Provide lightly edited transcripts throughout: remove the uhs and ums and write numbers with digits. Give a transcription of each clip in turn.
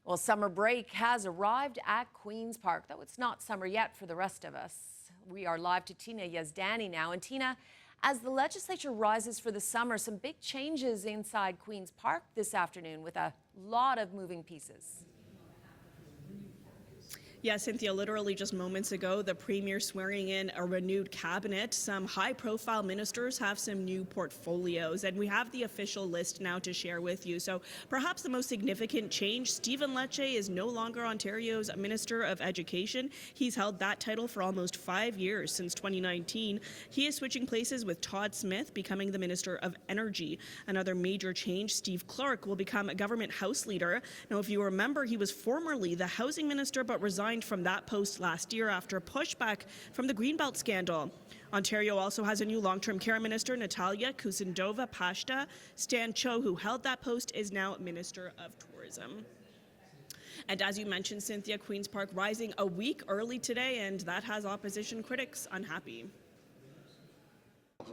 Well, summer break has arrived at Queen's Park, though it's not summer yet for the rest of us. We are live to Tina Yazdani now. And Tina, as the legislature rises for the summer, some big changes inside Queen's Park this afternoon with a lot of moving pieces. Yeah, Cynthia, literally just moments ago, the Premier swearing in a renewed cabinet. Some high-profile ministers have some new portfolios, and we have the official list now to share with you. So perhaps the most significant change, Stephen Lecce is no longer Ontario's Minister of Education. He's held that title for almost 5 years, since 2019. He is switching places with Todd Smith, becoming the Minister of Energy. Another major change, Steve Clark will become a government House Leader. Now, if you remember, he was formerly the Housing Minister, but resigned from that post last year after pushback from the Greenbelt scandal. Ontario also has a new long-term care minister, Natalia Kusindova-Pashta. Stan Cho, who held that post, is now Minister of Tourism. And as you mentioned, Cynthia, Queen's Park rising a week early today, and that has opposition critics unhappy.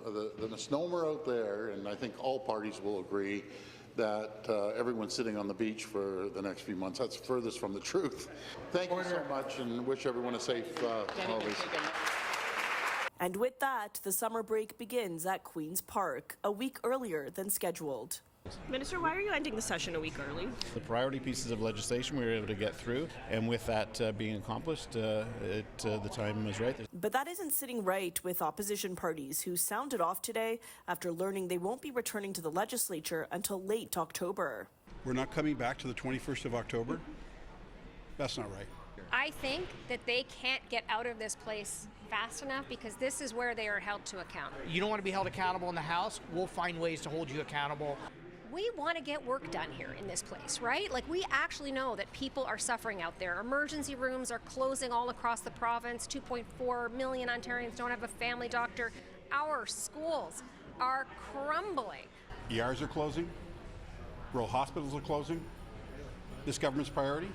The misnomer out there, and I think all parties will agree, that everyone's sitting on the beach for the next few months. That's furthest from the truth. Thank you so much, and wish everyone a safe holidays. And with that, the summer break begins at Queen's Park, a week earlier than scheduled. Minister, why are you ending the session a week early? The priority pieces of legislation we were able to get through, and with that being accomplished, the time was right. But that isn't sitting right with opposition parties who sounded off today after learning they won't be returning to the legislature until late October. We're not coming back to the 21st of October? That's not right. I think that they can't get out of this place fast enough because this is where they are held to account. You don't want to be held accountable in the House. We'll find ways to hold you accountable. We want to get work done here in this place, right? Like, we actually know that people are suffering out there. Emergency rooms are closing all across the province. 2.4 million Ontarians don't have a family doctor. Our schools are crumbling. ERs are closing. Rural hospitals are closing. This government's priority?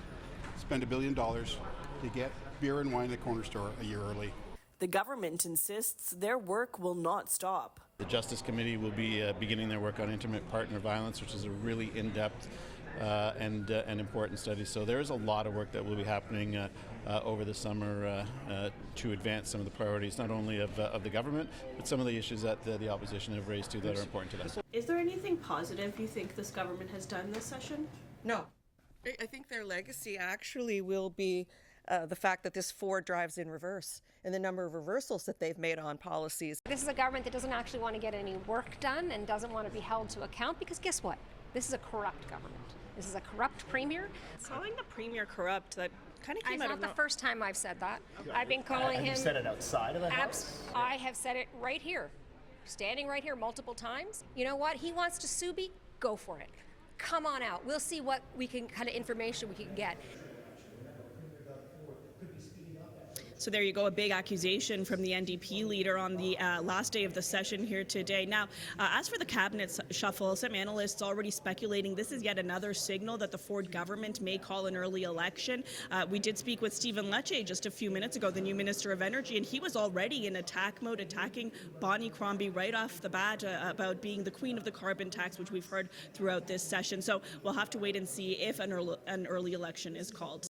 Spend $1 billion to get beer and wine at the corner store a year early. The government insists their work will not stop. The Justice Committee will be beginning their work on intimate partner violence, which is a really in-depth and important study. So there is a lot of work that will be happening over the summer to advance some of the priorities, not only of the government, but some of the issues that the opposition have raised too that are important to them. Is there anything positive you think this government has done this session? No. I think their legacy actually will be the fact that this Ford drives in reverse and the number of reversals that they've made on policies. This is a government that doesn't actually want to get any work done and doesn't want to be held to account because guess what? This is a corrupt government. This is a corrupt premier. Calling the premier corrupt, that kind of came out of... It's not the first time I've said that. I've been calling him... Have you said it outside of the House? I have said it right here, standing right here multiple times. You know what? He wants to sue me? Go for it. Come on out. We'll see what kind of information we can get. So there you go, a big accusation from the NDP leader on the last day of the session here today. Now, as for the cabinet shuffle, some analysts already speculating this is yet another signal that the Ford government may call an early election. We did speak with Stephen Lecce just a few minutes ago, the new Minister of Energy, and he was already in attack mode, attacking Bonnie Crombie right off the bat about being the queen of the carbon tax, which we've heard throughout this session. So we'll have to wait and see if an early election is called.